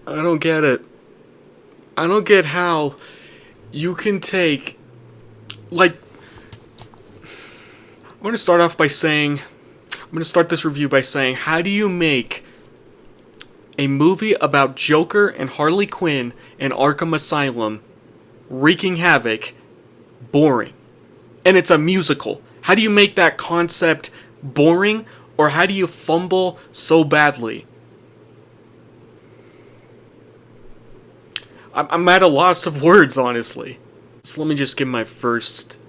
I don't get it. I don't get how you can take, like, I'm going to start off by saying, I'm going to start this review by saying, how do you make a movie about Joker and Harley Quinn and Arkham Asylum wreaking havoc boring? And it's a musical. How do you make that concept boring, or how do you fumble so badly? I'm at a loss of words, honestly. So let me just give my first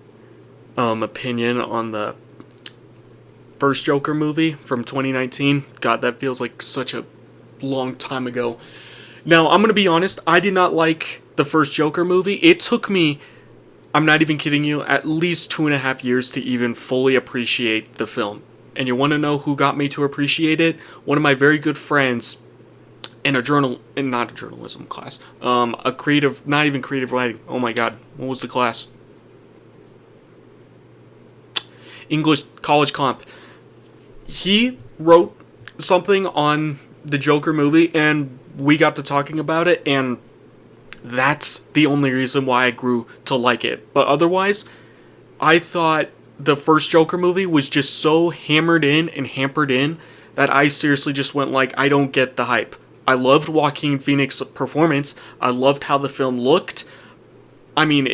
opinion on the first Joker movie from 2019. God, that feels like such a long time ago. Now, I'm going to be honest, I did not like the first Joker movie. It took me, I'm not even kidding you, at least 2.5 years to even fully appreciate the film. And you want to know who got me to appreciate it? One of my very good friends in not a journalism class, a creative, not even creative writing. Oh my god, what was the class? English college comp. He wrote something on the Joker movie, and we got to talking about it, and that's the only reason why I grew to like it. But otherwise, I thought the first Joker movie was just so hammered in and hampered in that I seriously just went like, I don't get the hype. I loved Joaquin Phoenix's performance. I loved how the film looked. I mean,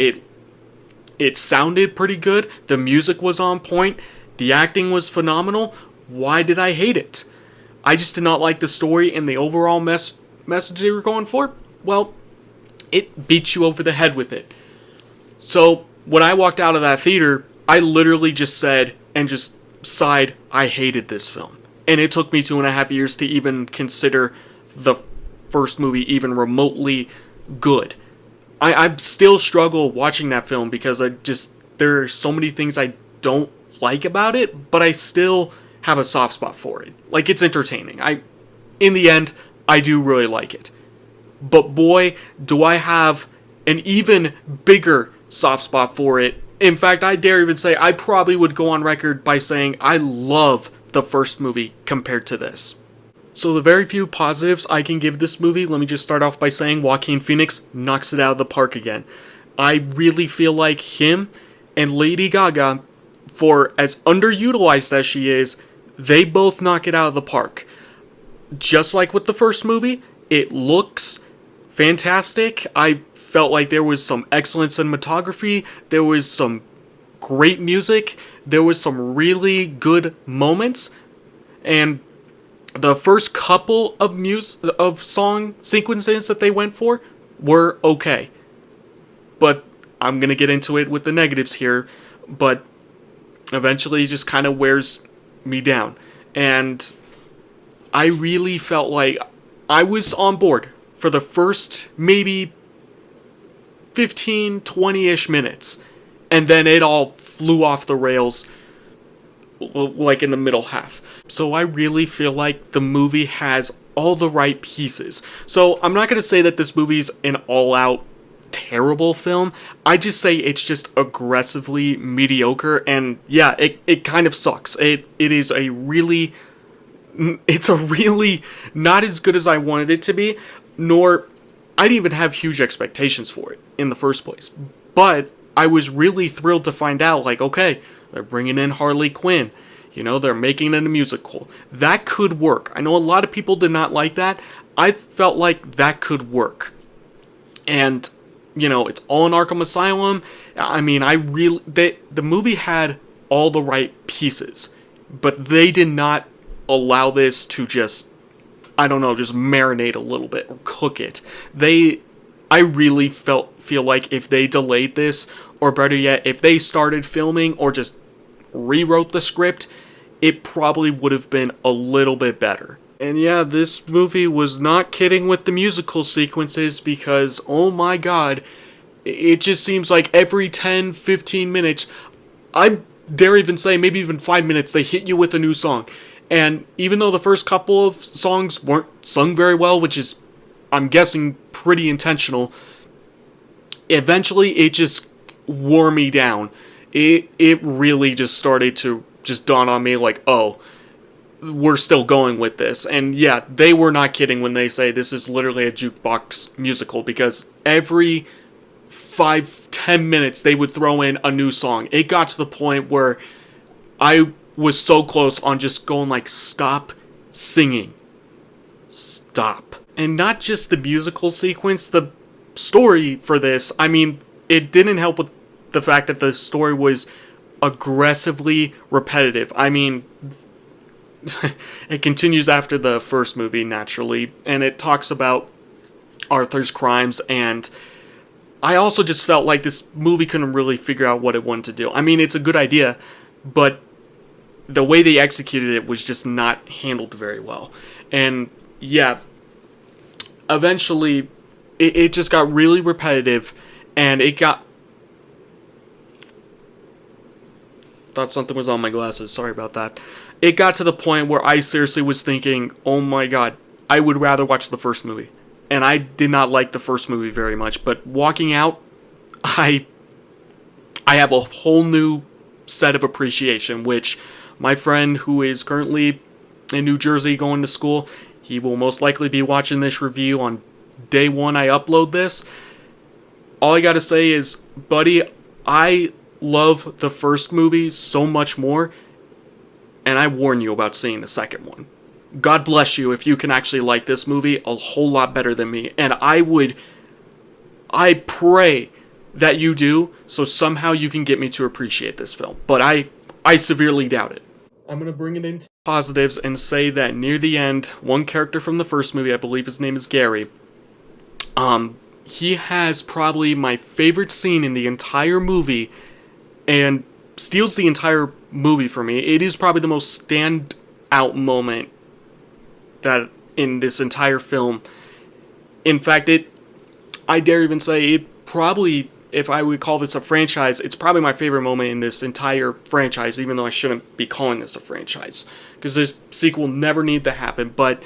it sounded pretty good. The music was on point. The acting was phenomenal. Why did I hate it? I just did not like the story and the overall message they were going for. Well, it beat you over the head with it. So, when I walked out of that theater, I literally just said and just sighed, I hated this film. And it took me 2.5 years to even consider the first movie even remotely good. I still struggle watching that film because there are so many things I don't like about it, but I still have a soft spot for it. Like, it's entertaining. In the end, I do really like it. But boy, do I have an even bigger soft spot for it. In fact, I dare even say I probably would go on record by saying I love the first movie compared to this. So the very few positives I can give this movie, let me just start off by saying Joaquin Phoenix knocks it out of the park again. I really feel like him and Lady Gaga, for as underutilized as she is, they both knock it out of the park. Just like with the first movie, it looks fantastic. I felt like there was some excellent cinematography, there was some great music, there was some really good moments, and the first couple of song sequences that they went for were okay. But I'm going to get into it with the negatives here, but eventually it just kind of wears me down. And I really felt like I was on board for the first maybe 15, 20-ish minutes. And then it all flew off the rails like in the middle half. So I really feel like the movie has all the right pieces. So I'm not going to say that this movie's an all-out terrible film. I just say it's just aggressively mediocre, and yeah, it kind of sucks. It's a really not as good as I wanted it to be, nor I didn't even have huge expectations for it in the first place. But I was really thrilled to find out, like, okay, they're bringing in Harley Quinn. They're making it a musical. That could work. I know a lot of people did not like that. I felt like that could work. And, it's all in Arkham Asylum. I mean, the movie had all the right pieces. But they did not allow this to just marinate a little bit or cook it. I really feel like if they delayed this, or better yet, if they started filming or just rewrote the script, it probably would have been a little bit better. And yeah, this movie was not kidding with the musical sequences, because, oh my god, it just seems like every 10, 15 minutes, I dare even say maybe even 5 minutes, they hit you with a new song. And even though the first couple of songs weren't sung very well, which is, I'm guessing, pretty intentional, eventually it just wore me down. It really just started to just dawn on me like, oh, were still going with this. And yeah, they were not kidding when they say this is literally a jukebox musical, because every 5-10 minutes they would throw in a new song. It got to the point where I was so close on just going like, stop singing. Stop. And not just the musical sequence, the story for this, I mean, it didn't help with the fact that the story was aggressively repetitive. I mean, it continues after the first movie, naturally, and it talks about Arthur's crimes, and I also just felt like this movie couldn't really figure out what it wanted to do. I mean, it's a good idea, but the way they executed it was just not handled very well. And yeah, eventually it just got really repetitive, and it got... Thought something was on my glasses, sorry about that. It got to the point where I seriously was thinking, oh my god, I would rather watch the first movie. And I did not like the first movie very much, but walking out, I have a whole new set of appreciation, which my friend who is currently in New Jersey going to school, he will most likely be watching this review on day one I upload this. All I gotta say is, buddy, I love the first movie so much more, and I warn you about seeing the second one. God bless you if you can actually like this movie a whole lot better than me, and I pray that you do, so somehow you can get me to appreciate this film, but I severely doubt it. I'm going to bring it into positives and say that near the end, one character from the first movie, I believe his name is Gary, he has probably my favorite scene in the entire movie, and steals the entire movie for me. It is probably the most standout moment that in this entire film. In fact, I dare even say it probably, if I would call this a franchise, it's probably my favorite moment in this entire franchise, even though I shouldn't be calling this a franchise, because this sequel never needed to happen. But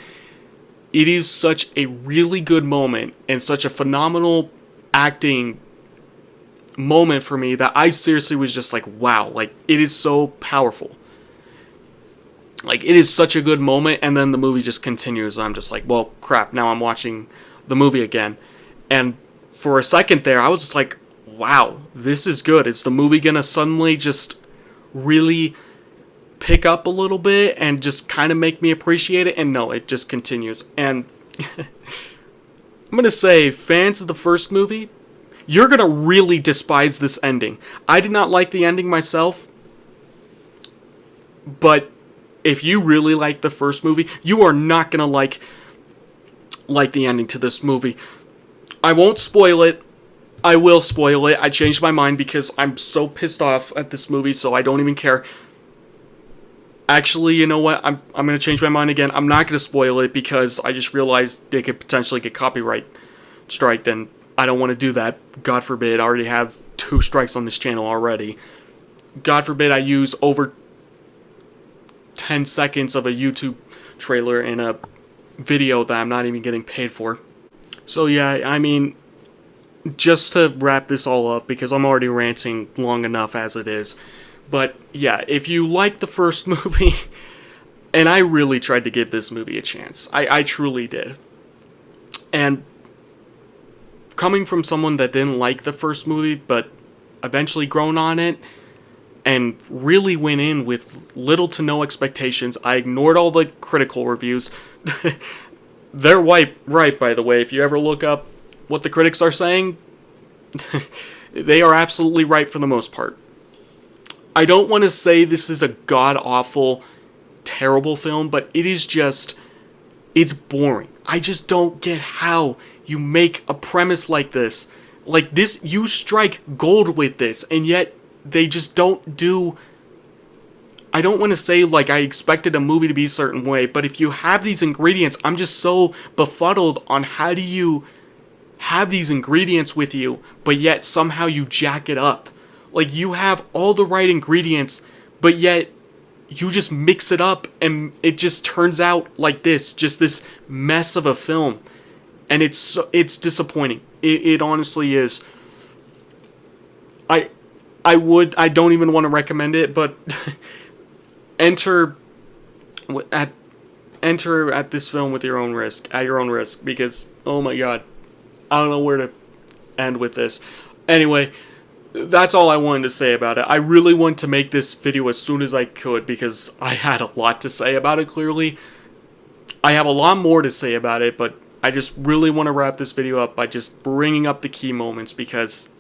it is such a really good moment and such a phenomenal acting moment for me that I seriously was just like, wow, like, it is so powerful. Like, it is such a good moment, and then the movie just continues. I'm just like, well, crap, now I'm watching the movie again. And for a second there, I was just like, wow, this is good. Is the movie gonna suddenly just really pick up a little bit and just kind of make me appreciate it? And no, it just continues. And I'm gonna say, fans of the first movie, you're gonna really despise this ending. I did not like the ending myself, but if you really like the first movie, you are not gonna like the ending to this movie. I won't spoil it. I will spoil it. I changed my mind because I'm so pissed off at this movie, so I don't even care. Actually, you know what? I'm gonna change my mind again. I'm not gonna spoil it because I just realized they could potentially get copyright striked, and I don't want to do that. God forbid. I already have 2 strikes on this channel already. God forbid I use over 10 seconds of a YouTube trailer in a video that I'm not even getting paid for. So yeah, I mean, just to wrap this all up, because I'm already ranting long enough as it is, but yeah, if you like the first movie, and I really tried to give this movie a chance, I truly did, and coming from someone that didn't like the first movie, but eventually grown on it, and really went in with little to no expectations, I ignored all the critical reviews. They're right, by the way. If you ever look up what the critics are saying, they are absolutely right for the most part. I don't want to say this is a god-awful, terrible film, but it is just, it's boring. I just don't get how you make a premise like this. Like this, you strike gold with this, and yet they just don't do... I don't want to say like I expected a movie to be a certain way, but if you have these ingredients, I'm just so befuddled on how do you have these ingredients with you, but yet somehow you jack it up. Like, you have all the right ingredients, but yet you just mix it up and it just turns out like this, just this mess of a film. And it's disappointing. It honestly is. I don't even want to recommend it, but enter enter at this film with your own risk, at your own risk, because, oh my god, I don't know where to end with this. Anyway, that's all I wanted to say about it. I really wanted to make this video as soon as I could because I had a lot to say about it, clearly. I have a lot more to say about it, but I just really want to wrap this video up by just bringing up the key moments because,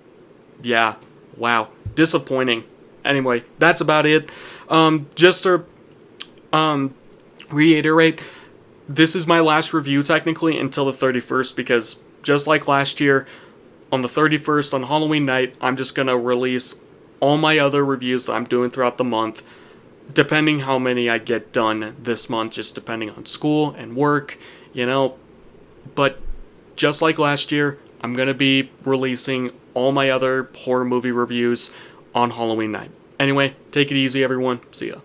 yeah, wow, disappointing. Anyway, that's about it. Just to reiterate, this is my last review technically until the 31st because just like last year, on the 31st on Halloween night, I'm just going to release all my other reviews that I'm doing throughout the month, depending how many I get done this month, just depending on school and work, you know. But just like last year, I'm going to be releasing all my other horror movie reviews on Halloween night. Anyway, take it easy, everyone. See ya.